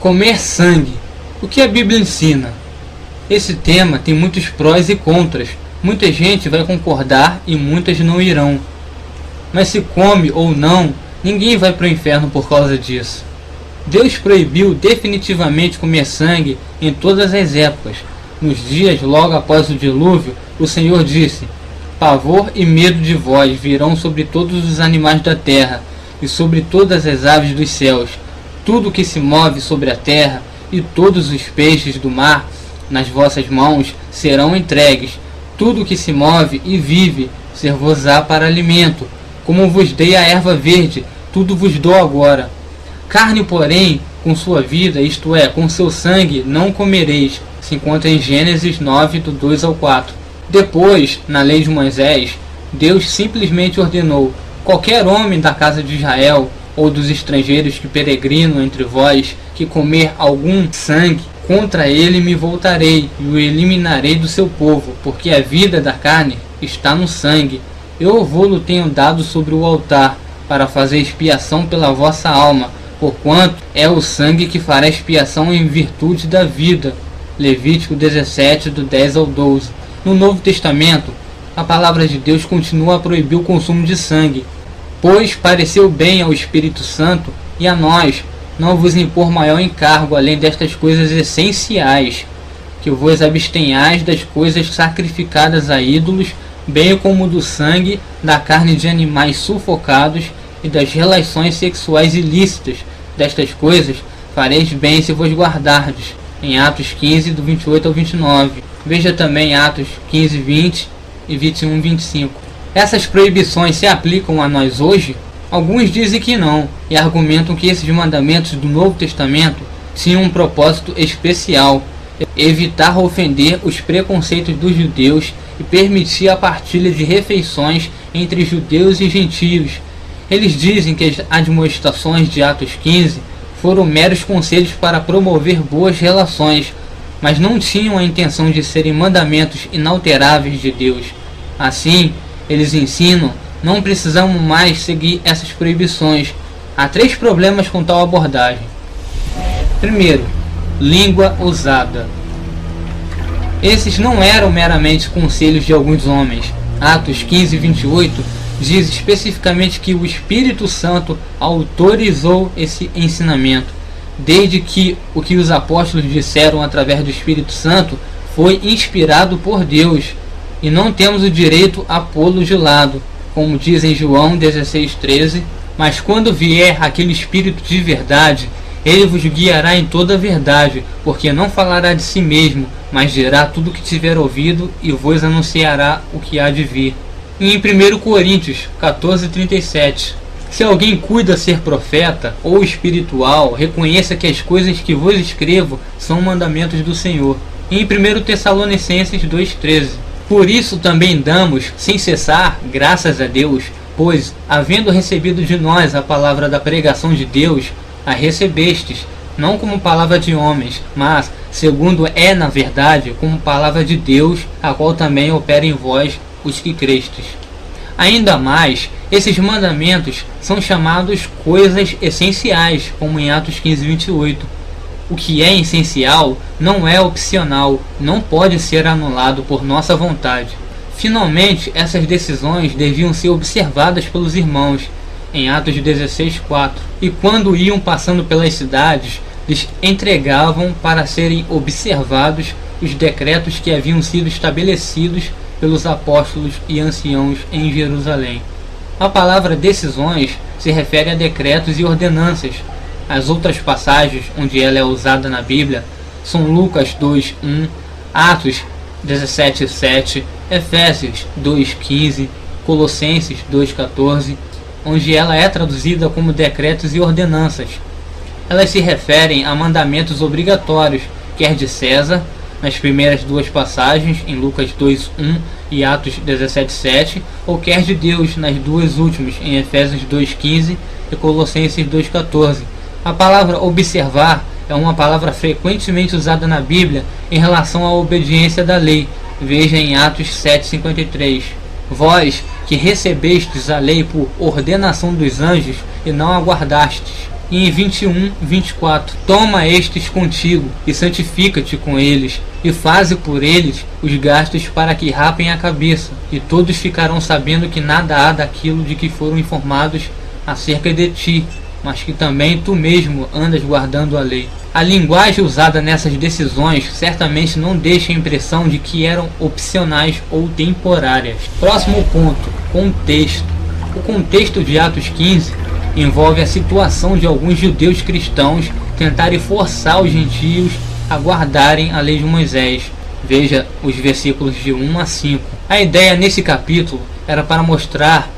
Comer sangue. O que a Bíblia ensina? Esse tema tem muitos prós e contras. Muita gente vai concordar e muitas não irão. Mas se come ou não, ninguém vai para o inferno por causa disso. Deus proibiu definitivamente comer sangue em todas as épocas. Nos dias logo após o dilúvio, o Senhor disse: pavor e medo de vós virão sobre todos os animais da terra e sobre todas as aves dos céus. Tudo que se move sobre a terra e todos os peixes do mar nas vossas mãos serão entregues. Tudo que se move e vive ser-vos-á para alimento. Como vos dei a erva verde, tudo vos dou agora. Carne, porém, com sua vida, isto é, com seu sangue, não comereis. Se encontra em Gênesis 9, do 2 ao 4. Depois, na lei de Moisés, Deus simplesmente ordenou: qualquer homem da casa de Israel ou dos estrangeiros que peregrinam entre vós, que comer algum sangue, contra ele me voltarei e o eliminarei do seu povo, porque a vida da carne está no sangue. Eu vou-lo tenho dado sobre o altar, para fazer expiação pela vossa alma, porquanto é o sangue que fará expiação em virtude da vida. Levítico 17, do 10 ao 12. No Novo Testamento, a palavra de Deus continua a proibir o consumo de sangue, pois pareceu bem ao Espírito Santo e a nós não vos impor maior encargo além destas coisas essenciais, que vos abstenhais das coisas sacrificadas a ídolos, bem como do sangue, da carne de animais sufocados e das relações sexuais ilícitas. Destas coisas fareis bem se vos guardardes. Em Atos 15, do 28 ao 29. Veja também Atos 15, 20 e 21, 25. Essas proibições se aplicam a nós hoje? Alguns dizem que não, e argumentam que esses mandamentos do Novo Testamento tinham um propósito especial: evitar ofender os preconceitos dos judeus e permitir a partilha de refeições entre judeus e gentios. Eles dizem que as admoestações de Atos 15 foram meros conselhos para promover boas relações, mas não tinham a intenção de serem mandamentos inalteráveis de Deus. Assim, eles ensinam: não precisamos mais seguir essas proibições. Há 3 problemas com tal abordagem. Primeiro, língua usada. Esses não eram meramente conselhos de alguns homens. Atos 15, 28 diz especificamente que o Espírito Santo autorizou esse ensinamento, desde que o que os apóstolos disseram através do Espírito Santo foi inspirado por Deus, e não temos o direito a pô-lo de lado, como diz em João 16:13. Mas quando vier aquele Espírito de verdade, ele vos guiará em toda a verdade, porque não falará de si mesmo, mas dirá tudo o que tiver ouvido e vos anunciará o que há de vir. E em 1 Coríntios 14:37, se alguém cuida ser profeta ou espiritual, reconheça que as coisas que vos escrevo são mandamentos do Senhor. E em 1 Tessalonicenses 2:13, por isso também damos, sem cessar, graças a Deus, pois, havendo recebido de nós a palavra da pregação de Deus, a recebestes, não como palavra de homens, mas, segundo é na verdade, como palavra de Deus, a qual também opera em vós os que crestes. Ainda mais, esses mandamentos são chamados coisas essenciais, como em Atos 15, 28. O que é essencial não é opcional, não pode ser anulado por nossa vontade. Finalmente, essas decisões deviam ser observadas pelos irmãos, em Atos 16:4. E quando iam passando pelas cidades, lhes entregavam para serem observados os decretos que haviam sido estabelecidos pelos apóstolos e anciãos em Jerusalém. A palavra decisões se refere a decretos e ordenanças. As outras passagens onde ela é usada na Bíblia são Lucas 2:1, Atos 17:7, Efésios 2:15, Colossenses 2:14, onde ela é traduzida como decretos e ordenanças. Elas se referem a mandamentos obrigatórios, quer de César, nas primeiras 2 passagens, em Lucas 2:1 e Atos 17:7, ou quer de Deus nas 2 últimas, em Efésios 2:15 e Colossenses 2:14. A palavra observar é uma palavra frequentemente usada na Bíblia em relação à obediência da lei. Veja em Atos 7:53. Vós que recebestes a lei por ordenação dos anjos e não a guardastes. E em 21, 24: toma estes contigo, e santifica-te com eles, e faze por eles os gastos para que rapem a cabeça, e todos ficarão sabendo que nada há daquilo de que foram informados acerca de ti, mas que também tu mesmo andas guardando a lei. A linguagem usada nessas decisões certamente não deixa a impressão de que eram opcionais ou temporárias. Próximo ponto: contexto. O contexto de Atos 15 envolve a situação de alguns judeus cristãos tentarem forçar os gentios a guardarem a lei de Moisés. Veja os versículos de 1 a 5. A ideia nesse capítulo era para mostrar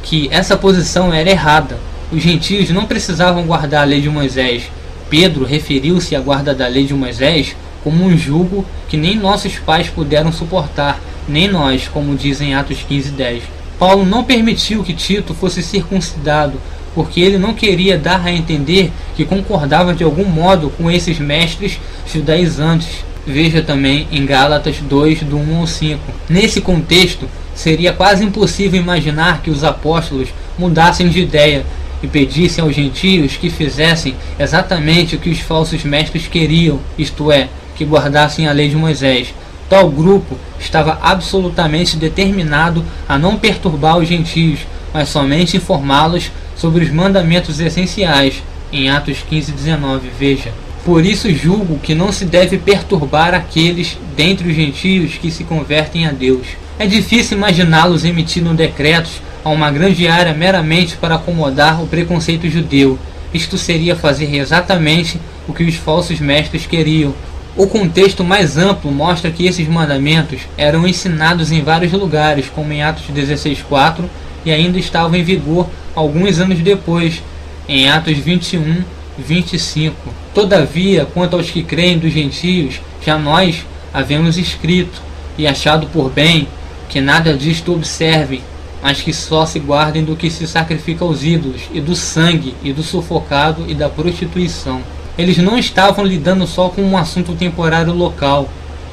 que essa posição era errada. Os gentios não precisavam guardar a lei de Moisés. Pedro referiu-se à guarda da lei de Moisés como um jugo que nem nossos pais puderam suportar, nem nós, como diz em Atos 15:10. Paulo não permitiu que Tito fosse circuncidado, porque ele não queria dar a entender que concordava de algum modo com esses mestres judaizantes. Veja também em Gálatas 2, do 1 ao 5. Nesse contexto, seria quase impossível imaginar que os apóstolos mudassem de ideia e pedissem aos gentios que fizessem exatamente o que os falsos mestres queriam, isto é, que guardassem a lei de Moisés. Tal grupo estava absolutamente determinado a não perturbar os gentios, mas somente informá-los sobre os mandamentos essenciais, em Atos 15:19, veja. Por isso julgo que não se deve perturbar aqueles dentre os gentios que se convertem a Deus. É difícil imaginá-los emitindo decretos a uma grande área meramente para acomodar o preconceito judeu. Isto seria fazer exatamente o que os falsos mestres queriam. O contexto mais amplo mostra que esses mandamentos eram ensinados em vários lugares, como em Atos 16:4, e ainda estavam em vigor alguns anos depois, em Atos 21, 25. Todavia, quanto aos que creem dos gentios, já nós havemos escrito e achado por bem que nada disto observem, mas que só se guardem do que se sacrifica aos ídolos, e do sangue, e do sufocado, e da prostituição. Eles não estavam lidando só com um assunto temporário local.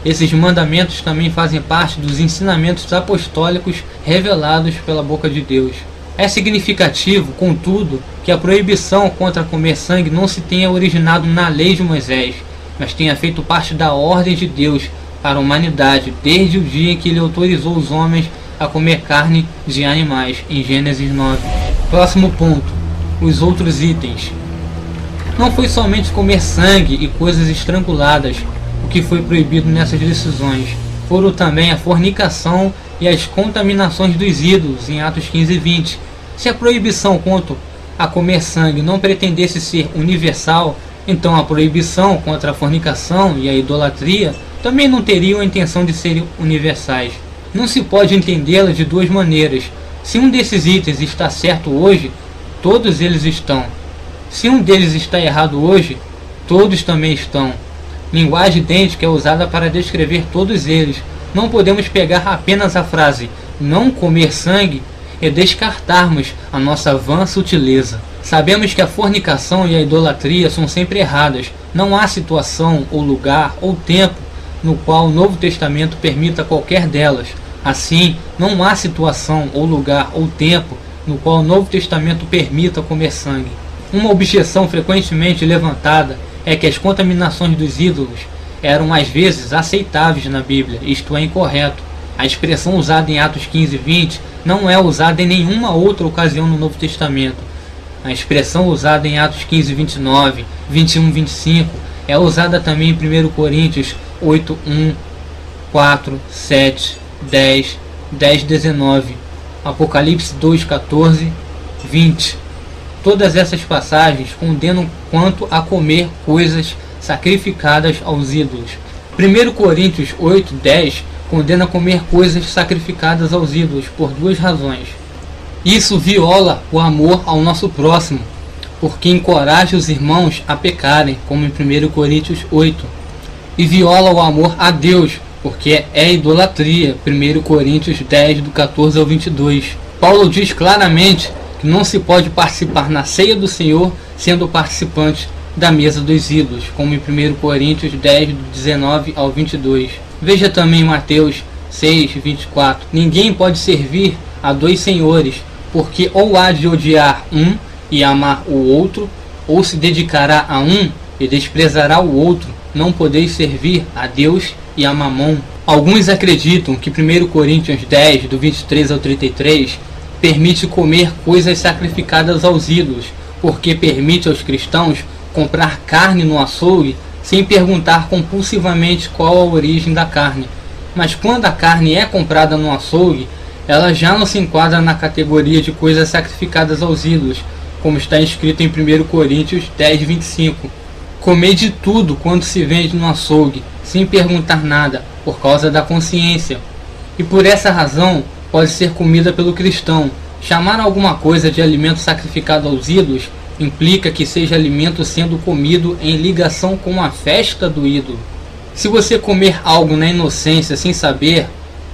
Esses mandamentos também fazem parte dos ensinamentos apostólicos revelados pela boca de Deus. É significativo, contudo, que a proibição contra comer sangue não se tenha originado na lei de Moisés, mas tenha feito parte da ordem de Deus para a humanidade desde o dia em que ele autorizou os homens a comer carne de animais, em Gênesis 9. Próximo ponto: os outros itens. Não foi somente comer sangue e coisas estranguladas o que foi proibido nessas decisões. Foram também a fornicação e as contaminações dos ídolos, em Atos 15:20. Se a proibição quanto a comer sangue não pretendesse ser universal, então a proibição contra a fornicação e a idolatria também não teriam a intenção de serem universais. Não se pode entendê-las de duas maneiras. Se um desses itens está certo hoje, todos eles estão. Se um deles está errado hoje, todos também estão. Linguagem idêntica é usada para descrever todos eles. Não podemos pegar apenas a frase "não comer sangue" e descartarmos a nossa vã sutileza. Sabemos que a fornicação e a idolatria são sempre erradas. Não há situação, ou lugar, ou tempo no qual o Novo Testamento permita qualquer delas. Assim, não há situação, ou lugar, ou tempo no qual o Novo Testamento permita comer sangue. Uma objeção frequentemente levantada é que as contaminações dos ídolos eram às vezes aceitáveis na Bíblia. Isto é incorreto. A expressão usada em Atos 15:20 não é usada em nenhuma outra ocasião no Novo Testamento. A expressão usada em Atos 15:29, 21, 25 é usada também em 1 Coríntios 8:1, 4, 7, 10, 10, 19, Apocalipse 2:14, 20. Todas essas passagens condenam quanto a comer coisas sacrificadas aos ídolos. 1 Coríntios 8:10 condena comer coisas sacrificadas aos ídolos por duas razões. Isso viola o amor ao nosso próximo, porque encoraja os irmãos a pecarem, como em 1 Coríntios 8. E viola o amor a Deus, porque é idolatria, 1 Coríntios 10, do 14 ao 22. Paulo diz claramente que não se pode participar na ceia do Senhor sendo participante da mesa dos ídolos, como em 1 Coríntios 10, do 19 ao 22. Veja também Mateus 6, 24. Ninguém pode servir a dois senhores, porque ou há de odiar um e amar o outro, ou se dedicará a um e desprezará o outro. Não podeis servir a Deus e a Mamon. Alguns acreditam que 1 Coríntios 10, do 23 ao 33, permite comer coisas sacrificadas aos ídolos, porque permite aos cristãos comprar carne no açougue sem perguntar compulsivamente qual a origem da carne. Mas quando a carne é comprada no açougue, ela já não se enquadra na categoria de coisas sacrificadas aos ídolos, como está escrito em 1 Coríntios 10, 25. Comer de tudo quando se vende no açougue, sem perguntar nada, por causa da consciência. E por essa razão, pode ser comida pelo cristão. Chamar alguma coisa de alimento sacrificado aos ídolos implica que seja alimento sendo comido em ligação com a festa do ídolo. Se você comer algo na inocência sem saber,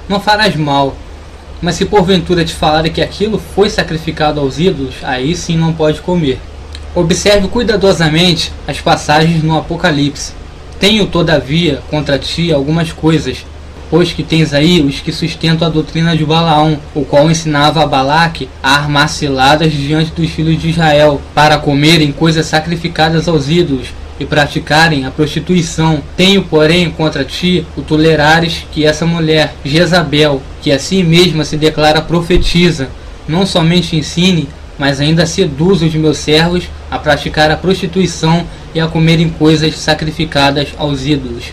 não farás mal. Mas se porventura te falarem que aquilo foi sacrificado aos ídolos, aí sim não pode comer. Observe cuidadosamente as passagens no Apocalipse. Tenho, todavia, contra ti algumas coisas, pois que tens aí os que sustentam a doutrina de Balaão, o qual ensinava a Balaque a armar ciladas diante dos filhos de Israel, para comerem coisas sacrificadas aos ídolos e praticarem a prostituição. Tenho, porém, contra ti o tolerares que essa mulher, Jezabel, que a si mesma se declara profetiza, não somente ensine, mas ainda seduz os meus servos a praticar a prostituição e a comerem coisas sacrificadas aos ídolos.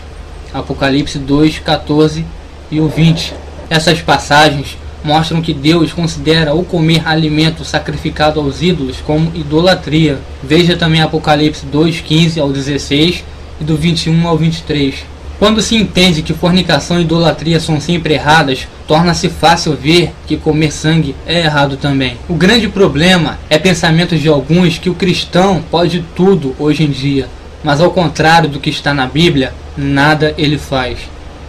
Apocalipse 2, 14 e o 20. Essas passagens mostram que Deus considera o comer alimento sacrificado aos ídolos como idolatria. Veja também Apocalipse 2, 15 ao 16 e do 21 ao 23. Quando se entende que fornicação e idolatria são sempre erradas, torna-se fácil ver que comer sangue é errado também. O grande problema é pensamento de alguns que o cristão pode tudo hoje em dia, mas ao contrário do que está na Bíblia, nada ele faz.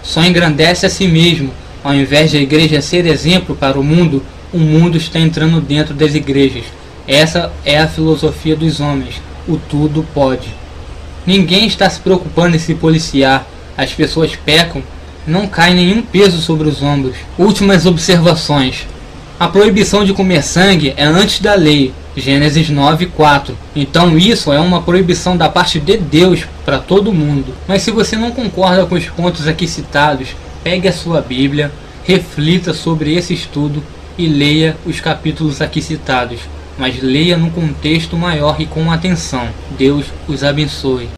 Só engrandece a si mesmo. Ao invés de a igreja ser exemplo para o mundo está entrando dentro das igrejas. Essa é a filosofia dos homens. O tudo pode. Ninguém está se preocupando em se policiar. As pessoas pecam, não cai nenhum peso sobre os ombros. Últimas observações. A proibição de comer sangue é antes da lei, Gênesis 9, 4. Então isso é uma proibição da parte de Deus para todo mundo. Mas se você não concorda com os pontos aqui citados, pegue a sua Bíblia, reflita sobre esse estudo e leia os capítulos aqui citados. Mas leia num contexto maior e com atenção. Deus os abençoe.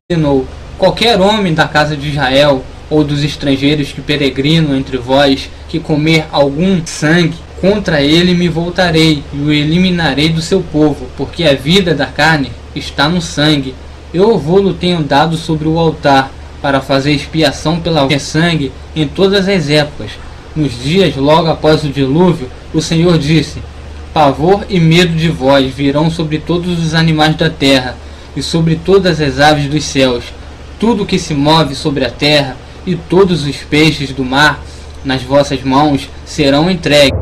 Qualquer homem da casa de Israel ou dos estrangeiros que peregrinam entre vós, que comer algum sangue, contra ele me voltarei e o eliminarei do seu povo, porque a vida da carne está no sangue. Eu vou-lo tenho dado sobre o altar, para fazer expiação pela sangue em todas as épocas. Nos dias logo após o dilúvio, o Senhor disse: pavor e medo de vós virão sobre todos os animais da terra e sobre todas as aves dos céus. Tudo que se move sobre a terra e todos os peixes do mar nas vossas mãos serão entregues.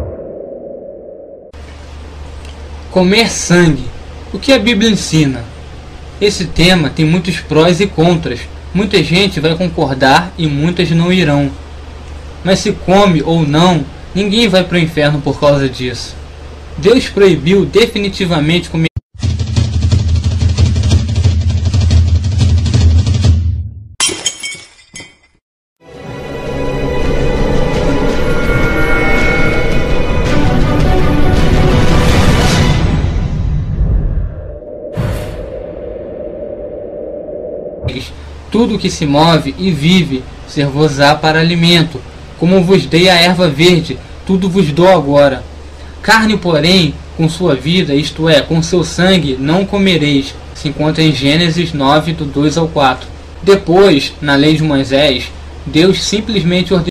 Comer sangue. O que a Bíblia ensina? Esse tema tem muitos prós e contras. Muita gente vai concordar e muitas não irão. Mas se come ou não, ninguém vai para o inferno por causa disso. Deus proibiu definitivamente comer. Tudo que se move e vive, ser-vos-á para alimento. Como vos dei a erva verde, tudo vos dou agora. Carne, porém, com sua vida, isto é, com seu sangue, não comereis. Se encontra em Gênesis 9, do 2 ao 4. Depois, na lei de Moisés, Deus simplesmente ordenou